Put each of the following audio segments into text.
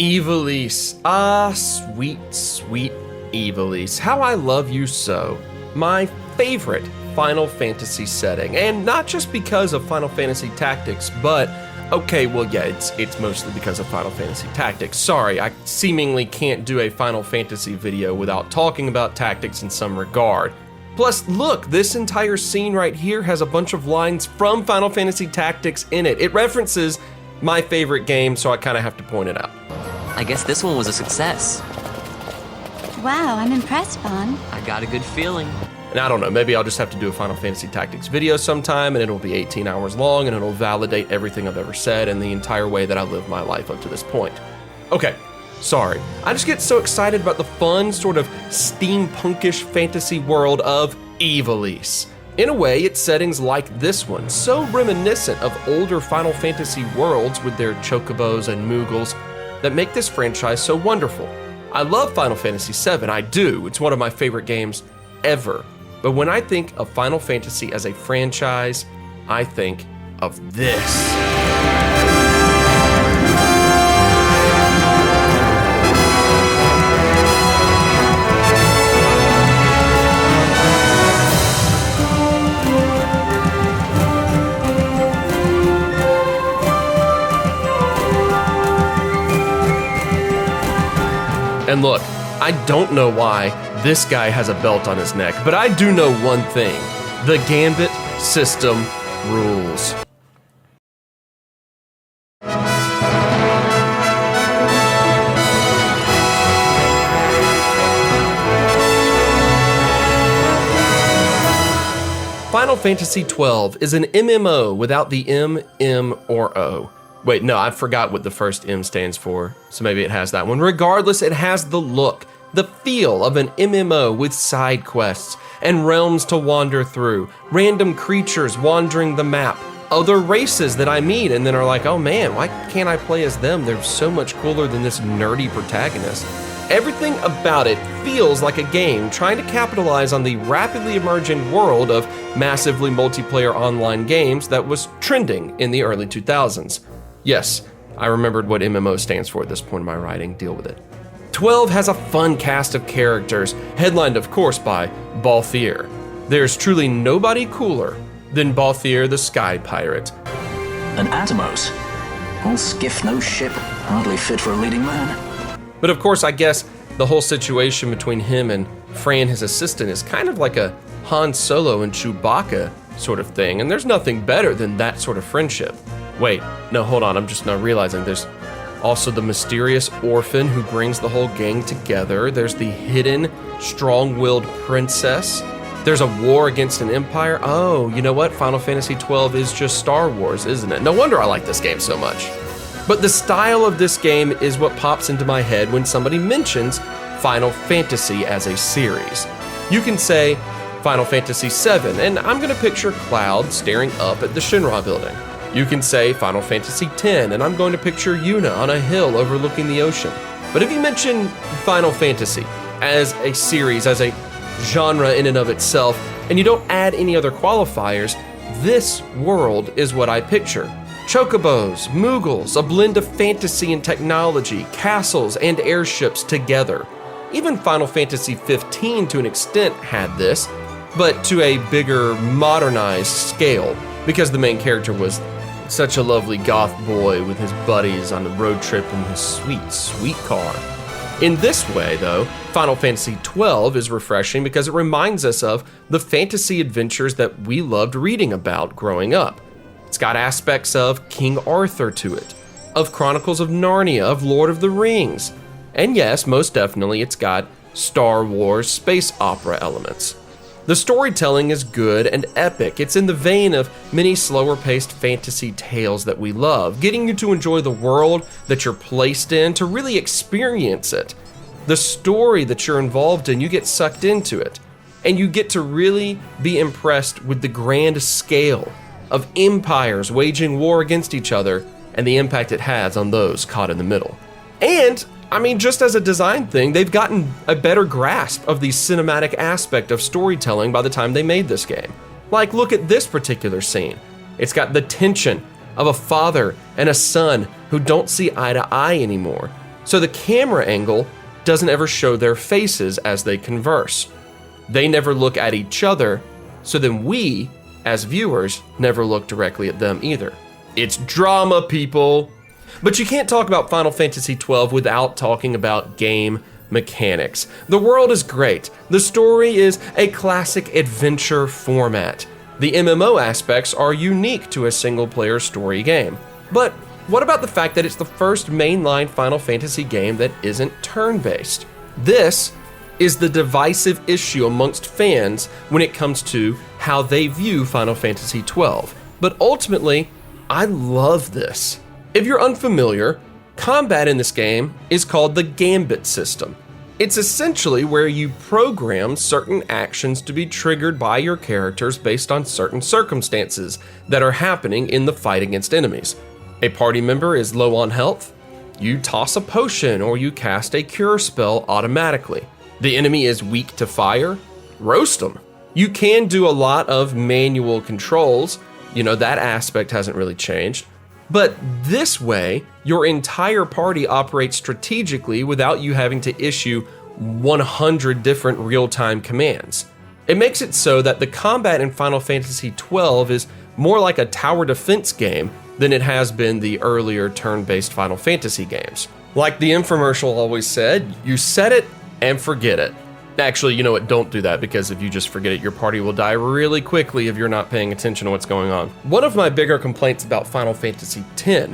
Ivalice. Ah, sweet, sweet Ivalice. How I love you so. My favorite Final Fantasy setting. And not just because of Final Fantasy Tactics, but okay, well, yeah, it's mostly because of Final Fantasy Tactics. Sorry, I seemingly can't do a Final Fantasy video without talking about tactics in some regard. Plus, look, this entire scene right here has a bunch of lines from Final Fantasy Tactics in it. It references my favorite game, so I kind of have to point it out. I guess this one was a success. Wow, I'm impressed, Vaughn. I got a good feeling. And I don't know, maybe I'll just have to do a Final Fantasy Tactics video sometime, and it'll be 18 hours long, and it'll validate everything I've ever said and the entire way that I live my life up to this point. Okay, sorry. I just get so excited about the fun, sort of steampunkish fantasy world of Ivalice. In a way, it's settings like this one, so reminiscent of older Final Fantasy worlds with their chocobos and moogles, that make this franchise so wonderful. I love Final Fantasy VII, I do. It's one of my favorite games ever. But when I think of Final Fantasy as a franchise, I think of this. And look, I don't know why this guy has a belt on his neck, but I do know one thing. The Gambit System rules. Final Fantasy XII is an MMO without the M, M, or O. Wait, no, I forgot what the first M stands for, so maybe it has that one. Regardless, it has the look, the feel of an MMO with side quests and realms to wander through, random creatures wandering the map, other races that I meet and then are like, oh man, why can't I play as them? They're so much cooler than this nerdy protagonist. Everything about it feels like a game trying to capitalize on the rapidly emerging world of massively multiplayer online games that was trending in the early 2000s. Yes, I remembered what MMO stands for at this point in my writing, deal with it. 12 has a fun cast of characters, headlined of course by Balthier. There's truly nobody cooler than Balthier the Sky Pirate. An Atomos? All skiff, no ship, hardly fit for a leading man. But of course, I guess the whole situation between him and Fran, his assistant, is kind of like a Han Solo and Chewbacca sort of thing, and there's nothing better than that sort of friendship. Wait, no, hold on, I'm just now realizing there's also the mysterious orphan who brings the whole gang together. There's the hidden, strong-willed princess. There's a war against an empire. Oh, you know what? Final Fantasy XII is just Star Wars, isn't it? No wonder I like this game so much. But the style of this game is what pops into my head when somebody mentions Final Fantasy as a series. You can say Final Fantasy VII, and I'm gonna picture Cloud staring up at the Shinra building. You can say Final Fantasy X, and I'm going to picture Yuna on a hill overlooking the ocean. But if you mention Final Fantasy as a series, as a genre in and of itself, and you don't add any other qualifiers, this world is what I picture. Chocobos, Moogles, a blend of fantasy and technology, castles and airships together. Even Final Fantasy XV to an extent had this, but to a bigger, modernized scale, because the main character was such a lovely goth boy with his buddies on a road trip in his sweet, sweet car. In this way, though, Final Fantasy XII is refreshing because it reminds us of the fantasy adventures that we loved reading about growing up. It's got aspects of King Arthur to it, of Chronicles of Narnia, of Lord of the Rings, and yes, most definitely, it's got Star Wars space opera elements. The storytelling is good and epic. It's in the vein of many slower-paced fantasy tales that we love, getting you to enjoy the world that you're placed in, to really experience it. The story that you're involved in, you get sucked into it, and you get to really be impressed with the grand scale of empires waging war against each other and the impact it has on those caught in the middle. And I mean, just as a design thing, they've gotten a better grasp of the cinematic aspect of storytelling by the time they made this game. Like, look at this particular scene. It's got the tension of a father and a son who don't see eye to eye anymore. So the camera angle doesn't ever show their faces as they converse. They never look at each other, so then we, as viewers, never look directly at them either. It's drama, people! But you can't talk about Final Fantasy XII without talking about game mechanics. The world is great. The story is a classic adventure format. The MMO aspects are unique to a single-player story game. But what about the fact that it's the first mainline Final Fantasy game that isn't turn-based? This is the divisive issue amongst fans when it comes to how they view Final Fantasy XII. But ultimately, I love this. If you're unfamiliar, combat in this game is called the Gambit System. It's essentially where you program certain actions to be triggered by your characters based on certain circumstances that are happening in the fight against enemies. A party member is low on health, you toss a potion or you cast a cure spell automatically. The enemy is weak to fire, roast them. You can do a lot of manual controls, that aspect hasn't really changed. But this way, your entire party operates strategically without you having to issue 100 different real-time commands. It makes it so that the combat in Final Fantasy XII is more like a tower defense game than it has been the earlier turn-based Final Fantasy games. Like the infomercial always said, you set it and forget it. Actually, you know what, don't do that, because if you just forget it, your party will die really quickly if you're not paying attention to what's going on. One of my bigger complaints about Final Fantasy X,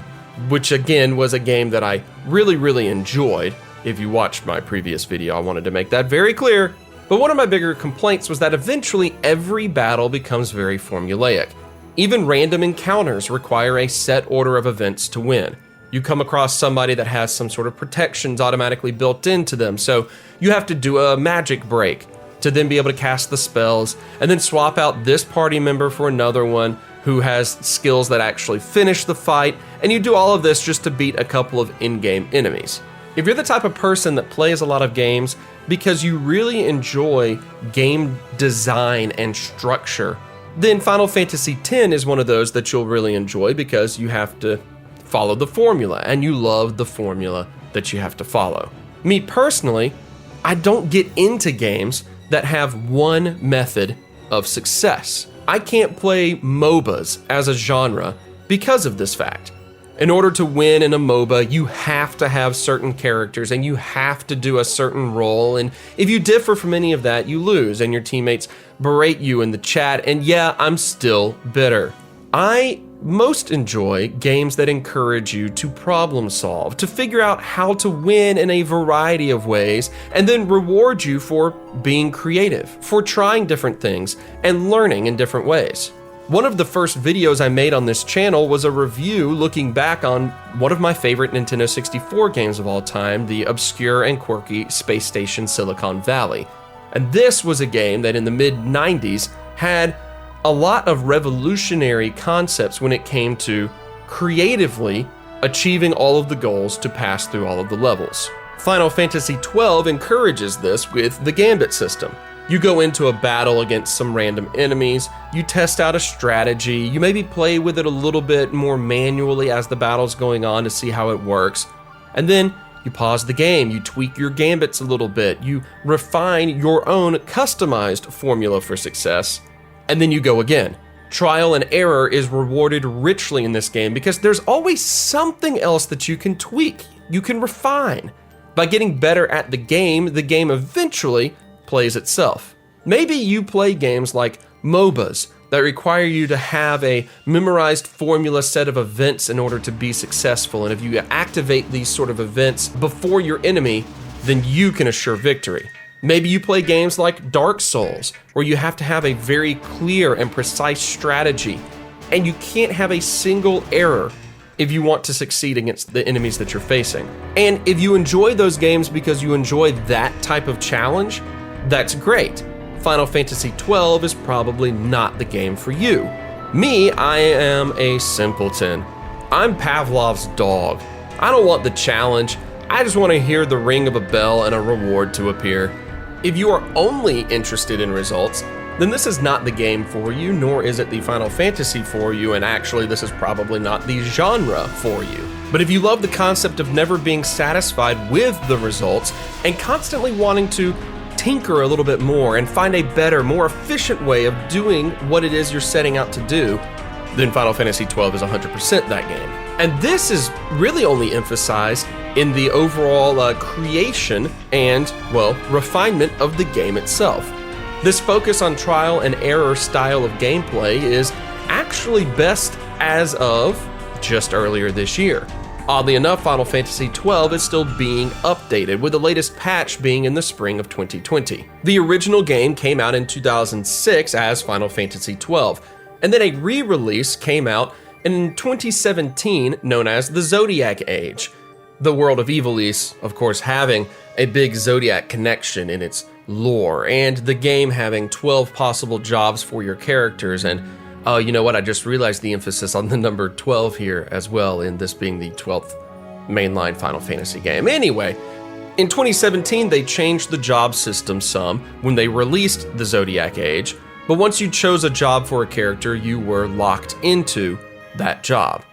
which again was a game that I really enjoyed. If you watched my previous video, I wanted to make that very clear. But one of my bigger complaints was that eventually every battle becomes very formulaic. Even random encounters require a set order of events to win. You come across somebody that has some sort of protections automatically built into them, so you have to do a magic break to then be able to cast the spells, and then swap out this party member for another one who has skills that actually finish the fight, and you do all of this just to beat a couple of in-game enemies. If you're the type of person that plays a lot of games because you really enjoy game design and structure, then Final Fantasy X is one of those that you'll really enjoy because you have to follow the formula, and you love the formula that you have to follow. Me personally, I don't get into games that have one method of success. I can't play MOBAs as a genre because of this fact. In order to win in a MOBA, you have to have certain characters and you have to do a certain role, and if you differ from any of that, you lose and your teammates berate you in the chat, and yeah, I'm still bitter. I most enjoy games that encourage you to problem solve, to figure out how to win in a variety of ways, and then reward you for being creative, for trying different things, and learning in different ways. One of the first videos I made on this channel was a review looking back on one of my favorite Nintendo 64 games of all time, the obscure and quirky Space Station Silicon Valley. And this was a game that in the mid-90s had a lot of revolutionary concepts when it came to creatively achieving all of the goals to pass through all of the levels. Final Fantasy XII encourages this with the Gambit System. You go into a battle against some random enemies, you test out a strategy, you maybe play with it a little bit more manually as the battle's going on to see how it works, and then you pause the game, you tweak your gambits a little bit, you refine your own customized formula for success, and then you go again. Trial and error is rewarded richly in this game because there's always something else that you can tweak, you can refine. By getting better at the game eventually plays itself. Maybe you play games like MOBAs that require you to have a memorized formula set of events in order to be successful, and if you activate these sort of events before your enemy, then you can assure victory. Maybe you play games like Dark Souls, where you have to have a very clear and precise strategy, and you can't have a single error if you want to succeed against the enemies that you're facing. And if you enjoy those games because you enjoy that type of challenge, that's great. Final Fantasy XII is probably not the game for you. Me, I am a simpleton. I'm Pavlov's dog. I don't want the challenge. I just want to hear the ring of a bell and a reward to appear. If you are only interested in results, then this is not the game for you, nor is it the Final Fantasy for you, and actually this is probably not the genre for you. But if you love the concept of never being satisfied with the results and constantly wanting to tinker a little bit more and find a better, more efficient way of doing what it is you're setting out to do, then Final Fantasy XII is 100% that game. And this is really only emphasized in the overall creation and, well, refinement of the game itself. This focus on trial and error style of gameplay is actually best as of just earlier this year. Oddly enough, Final Fantasy XII is still being updated, with the latest patch being in the spring of 2020. The original game came out in 2006 as Final Fantasy XII, and then a re-release came out in 2017 known as the Zodiac Age. The world of Ivalice, of course, having a big Zodiac connection in its lore, and the game having 12 possible jobs for your characters. And oh, you know what? I just realized the emphasis on the number 12 here as well, in this being the 12th mainline Final Fantasy game. Anyway, in 2017, they changed the job system some when they released the Zodiac Age, but once you chose a job for a character, you were locked into that job.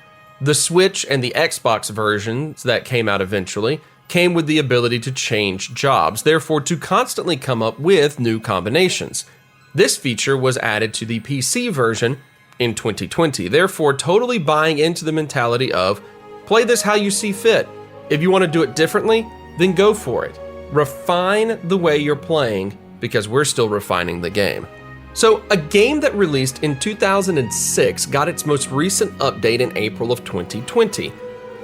The Switch and the Xbox versions that came out eventually came with the ability to change jobs, therefore to constantly come up with new combinations. This feature was added to the PC version in 2020, therefore totally buying into the mentality of, play this how you see fit. If you want to do it differently, then go for it. Refine the way you're playing, because we're still refining the game. So, a game that released in 2006 got its most recent update in April of 2020.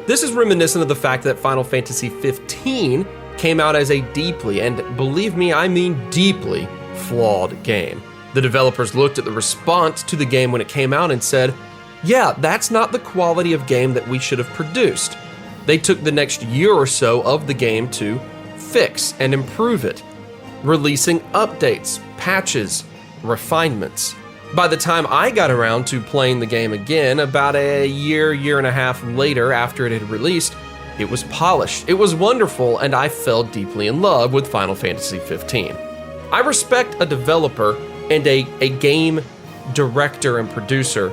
This is reminiscent of the fact that Final Fantasy XV came out as a deeply, and believe me, I mean deeply, flawed game. The developers looked at the response to the game when it came out and said, yeah, that's not the quality of game that we should have produced. They took the next year or so of the game to fix and improve it, releasing updates, patches, refinements. By the time I got around to playing the game again, about a year and a half later after it had released, it was polished, it was wonderful, and I fell deeply in love with Final Fantasy XV. I respect a developer and a game director and producer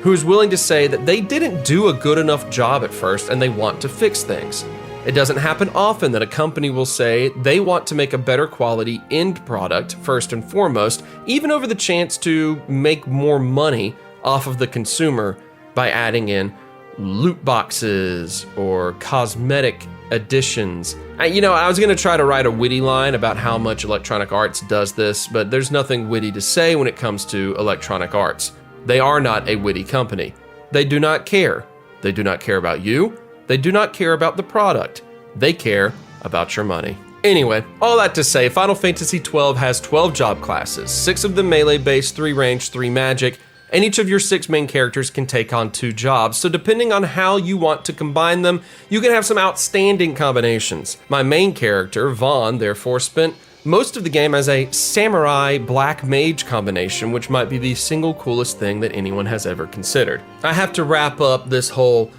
who is willing to say that they didn't do a good enough job at first and they want to fix things. It doesn't happen often that a company will say they want to make a better quality end product first and foremost, even over the chance to make more money off of the consumer by adding in loot boxes or cosmetic additions. I was going to try to write a witty line about how much Electronic Arts does this, but there's nothing witty to say when it comes to Electronic Arts. They are not a witty company. They do not care. They do not care about you. They do not care about the product. They care about your money. Anyway, all that to say, Final Fantasy XII has 12 job classes, 6 of them melee-based, 3 ranged, 3 magic, and each of your 6 main characters can take on 2 jobs, so depending on how you want to combine them, you can have some outstanding combinations. My main character, Vaughn, therefore spent most of the game as a samurai black mage combination, which might be the single coolest thing that anyone has ever considered. I have to wrap up this whole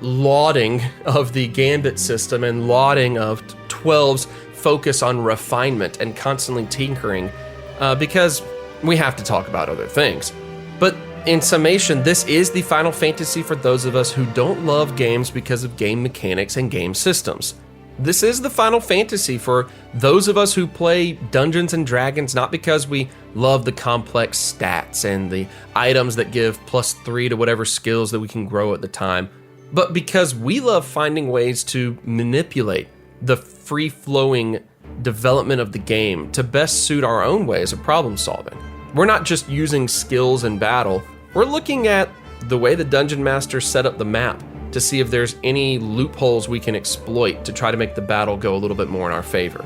lauding of the Gambit system and lauding of 12's focus on refinement and constantly tinkering because we have to talk about other things. But in summation, this is the Final Fantasy for those of us who don't love games because of game mechanics and game systems. This is the Final Fantasy for those of us who play Dungeons and Dragons not because we love the complex stats and the items that give +3 to whatever skills that we can grow at the time, but because we love finding ways to manipulate the free-flowing development of the game to best suit our own ways of problem solving. We're not just using skills in battle, we're looking at the way the Dungeon Master set up the map to see if there's any loopholes we can exploit to try to make the battle go a little bit more in our favor.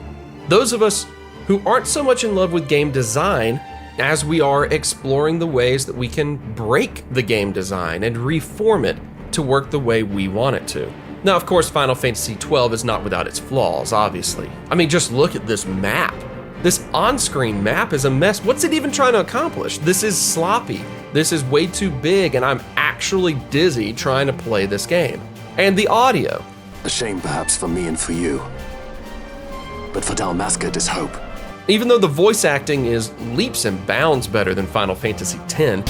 Those of us who aren't so much in love with game design as we are exploring the ways that we can break the game design and reform it to work the way we want it to. Now, of course, Final Fantasy XII is not without its flaws, obviously. I mean, just look at this map. This on-screen map is a mess. What's it even trying to accomplish? This is sloppy. This is way too big, and I'm actually dizzy trying to play this game. And the audio. A shame perhaps for me and for you. But for Dalmasca, there's hope. Even though the voice acting is leaps and bounds better than Final Fantasy X,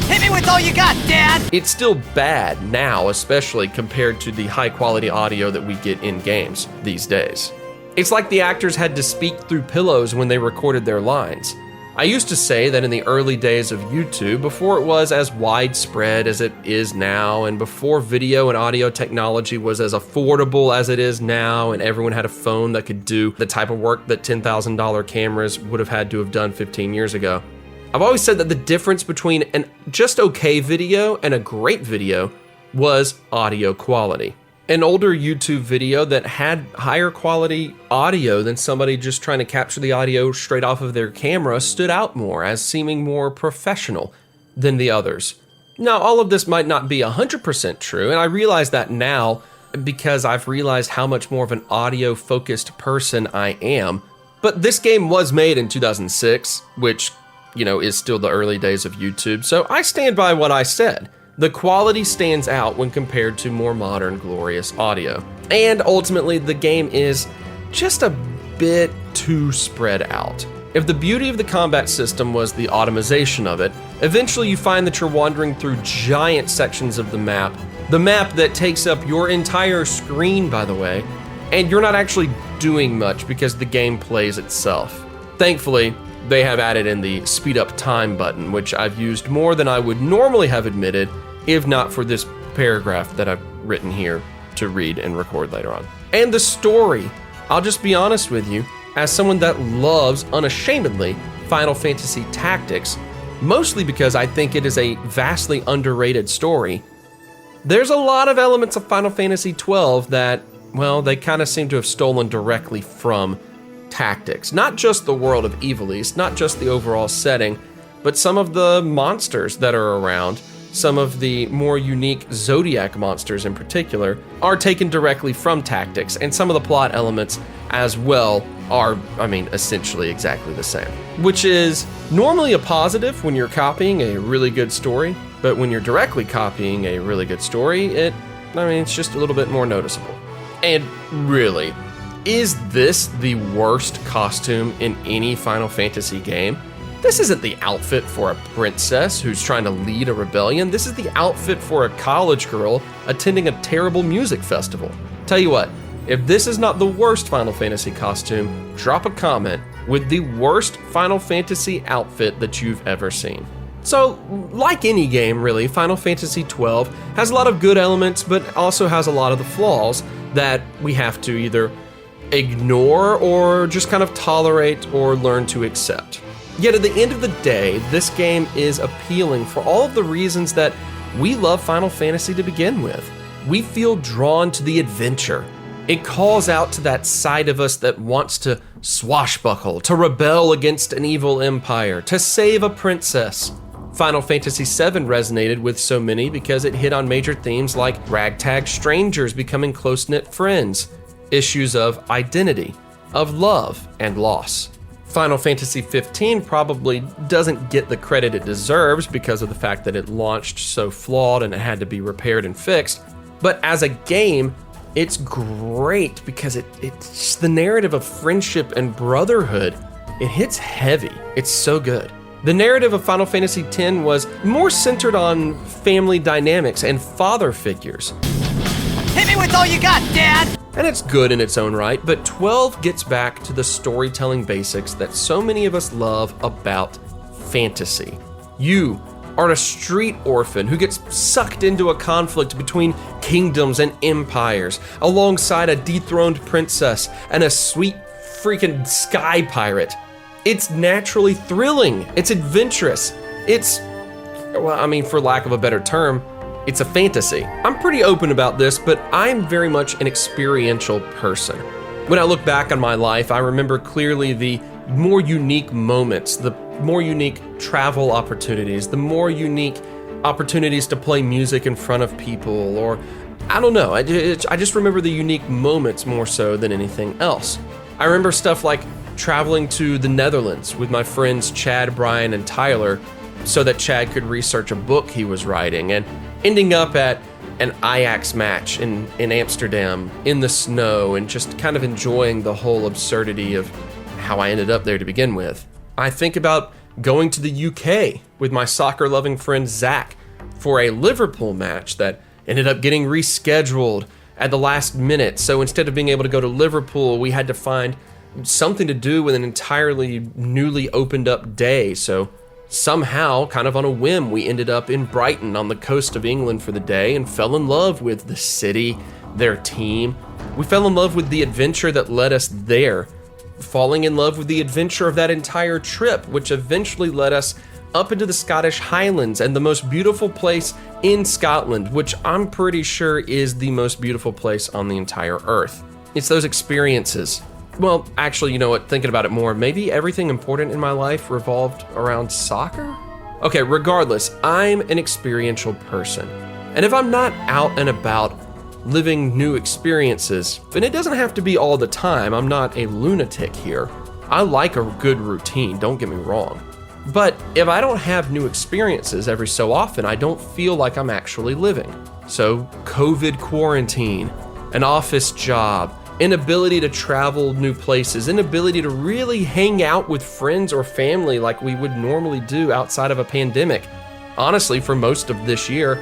Hit me with all you got, Dad! it's still bad now, especially compared to the high quality audio that we get in games these days. It's like the actors had to speak through pillows when they recorded their lines. I used to say that in the early days of YouTube, before it was as widespread as it is now, and before video and audio technology was as affordable as it is now, and everyone had a phone that could do the type of work that $10,000 cameras would have had to have done 15 years ago. I've always said that the difference between an just okay video and a great video was audio quality. An older YouTube video that had higher quality audio than somebody just trying to capture the audio straight off of their camera stood out more as seeming more professional than the others. Now, all of this might not be 100% true, and I realize that now because I've realized how much more of an audio-focused person I am. But this game was made in 2006, which, is still the early days of YouTube, so I stand by what I said. The quality stands out when compared to more modern, glorious audio. And ultimately, the game is just a bit too spread out. If the beauty of the combat system was the automation of it, eventually you find that you're wandering through giant sections of the map that takes up your entire screen, by the way, and you're not actually doing much because the game plays itself. Thankfully, they have added in the speed up time button, which I've used more than I would normally have admitted if not for this paragraph that I've written here to read and record later on. And the story, I'll just be honest with you, as someone that loves unashamedly Final Fantasy Tactics, mostly because I think it is a vastly underrated story, there's a lot of elements of Final Fantasy XII that, well, they kind of seem to have stolen directly from Tactics. Not just the world of Evil East, not just the overall setting, but some of the monsters that are around, some of the more unique Zodiac monsters in particular, are taken directly from Tactics, and some of the plot elements as well are, essentially exactly the same. Which is normally a positive when you're copying a really good story, but when you're directly copying a really good story, it's just a little bit more noticeable. And really, is this the worst costume in any Final Fantasy game? This isn't the outfit for a princess who's trying to lead a rebellion. This is the outfit for a college girl attending a terrible music festival. Tell you what, if this is not the worst Final Fantasy costume, drop a comment with the worst Final Fantasy outfit that you've ever seen. So, like any game really, Final Fantasy XII has a lot of good elements, but also has a lot of the flaws that we have to either ignore or just kind of tolerate or learn to accept. Yet at the end of the day, this game is appealing for all of the reasons that we love Final Fantasy to begin with. We feel drawn to the adventure. It calls out to that side of us that wants to swashbuckle, to rebel against an evil empire, to save a princess. Final Fantasy VII resonated with so many because it hit on major themes like ragtag strangers becoming close-knit friends, issues of identity, of love and loss. Final Fantasy XV probably doesn't get the credit it deserves because of the fact that it launched so flawed and it had to be repaired and fixed. But as a game, it's great because it's just the narrative of friendship and brotherhood. It hits heavy. It's so good. The narrative of Final Fantasy X was more centered on family dynamics and father figures. Hit me with all you got, Dad! And it's good in its own right, but 12 gets back to the storytelling basics that so many of us love about fantasy. You are a street orphan who gets sucked into a conflict between kingdoms and empires, alongside a dethroned princess and a sweet freaking sky pirate. It's naturally thrilling, it's adventurous, for lack of a better term, it's a fantasy. I'm pretty open about this, but I'm very much an experiential person. When I look back on my life, I remember clearly the more unique moments, the more unique travel opportunities, the more unique opportunities to play music in front of people, or I don't know, I just remember the unique moments more so than anything else. I remember stuff like traveling to the Netherlands with my friends Chad, Brian, and Tyler so that Chad could research a book he was writing, and ending up at an Ajax match in Amsterdam in the snow and just kind of enjoying the whole absurdity of how I ended up there to begin with. I think about going to the UK with my soccer-loving friend Zach for a Liverpool match that ended up getting rescheduled at the last minute. So instead of being able to go to Liverpool, we had to find something to do with an entirely newly opened up day. So somehow, kind of on a whim, we ended up in Brighton on the coast of England for the day and fell in love with the city, their team. We fell in love with the adventure that led us there, falling in love with the adventure of that entire trip, which eventually led us up into the Scottish Highlands and the most beautiful place in Scotland, which I'm pretty sure is the most beautiful place on the entire earth. It's those experiences. Well, actually, you know what, thinking about it more, maybe everything important in my life revolved around soccer? Okay, regardless, I'm an experiential person. And if I'm not out and about living new experiences, then it doesn't have to be all the time. I'm not a lunatic here. I like a good routine, don't get me wrong. But if I don't have new experiences every so often, I don't feel like I'm actually living. So COVID quarantine, an office job, inability to travel new places, inability to really hang out with friends or family like we would normally do outside of a pandemic. Honestly, for most of this year,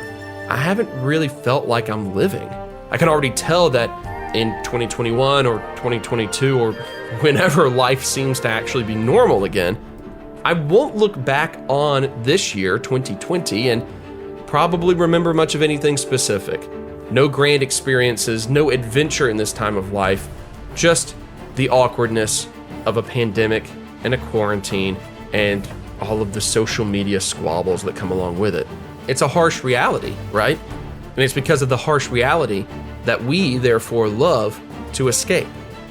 I haven't really felt like I'm living. I can already tell that in 2021 or 2022 or whenever life seems to actually be normal again, I won't look back on this year, 2020, and probably remember much of anything specific. No grand experiences, no adventure in this time of life, just the awkwardness of a pandemic and a quarantine and all of the social media squabbles that come along with it. It's a harsh reality, right? And it's because of the harsh reality that we therefore love to escape.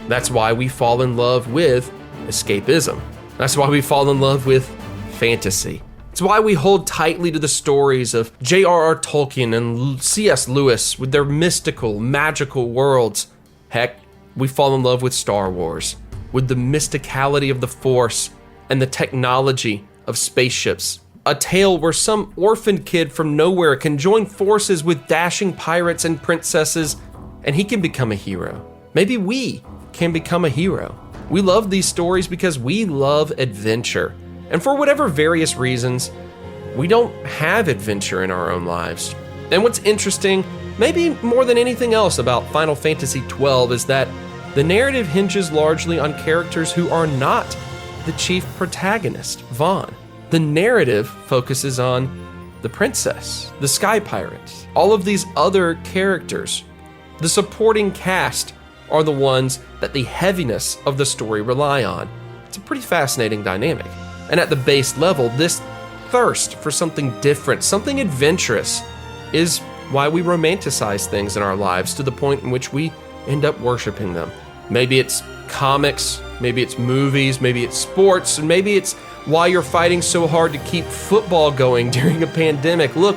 That's why we fall in love with escapism. That's why we fall in love with fantasy. It's why we hold tightly to the stories of J.R.R. Tolkien and C.S. Lewis with their mystical, magical worlds. Heck, we fall in love with Star Wars, with the mysticality of the Force and the technology of spaceships. A tale where some orphaned kid from nowhere can join forces with dashing pirates and princesses, and he can become a hero. Maybe we can become a hero. We love these stories because we love adventure. And for whatever various reasons, we don't have adventure in our own lives. And what's interesting, maybe more than anything else about Final Fantasy XII, is that the narrative hinges largely on characters who are not the chief protagonist, Vaughn. The narrative focuses on the princess, the sky pirates, all of these other characters. The supporting cast are the ones that the heaviness of the story rely on. It's a pretty fascinating dynamic. And at the base level, this thirst for something different, something adventurous, is why we romanticize things in our lives to the point in which we end up worshiping them. Maybe it's comics, maybe it's movies, maybe it's sports, and maybe it's why you're fighting so hard to keep football going during a pandemic. Look,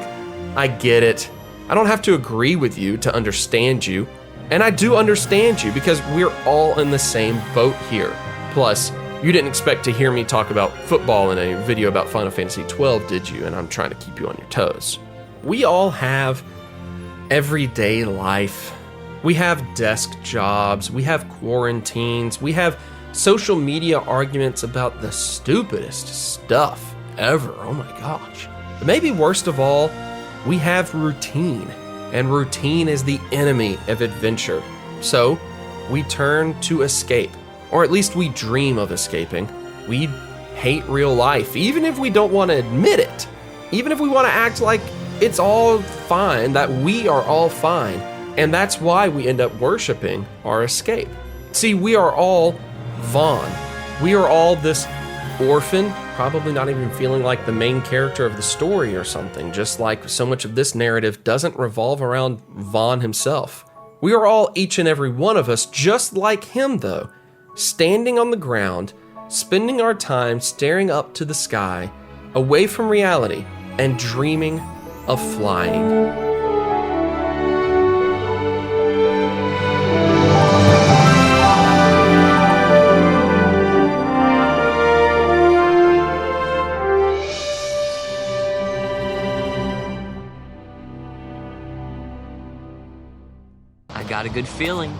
I get it. I don't have to agree with you to understand you. And I do understand you because we're all in the same boat here. Plus, you didn't expect to hear me talk about football in a video about Final Fantasy XII, did you? And I'm trying to keep you on your toes. We all have everyday life. We have desk jobs, we have quarantines, we have social media arguments about the stupidest stuff ever. Oh my gosh. But maybe worst of all, we have routine. And routine is the enemy of adventure. So we turn to escape, or at least we dream of escaping. We hate real life, even if we don't want to admit it. Even if we want to act like it's all fine, that we are all fine. And that's why we end up worshiping our escape. See, we are all Vaughn. We are all this orphan, probably not even feeling like the main character of the story or something, just like so much of this narrative doesn't revolve around Vaughn himself. We are all, each and every one of us, just like him though, standing on the ground, spending our time staring up to the sky, away from reality, and dreaming of flying. I got a good feeling.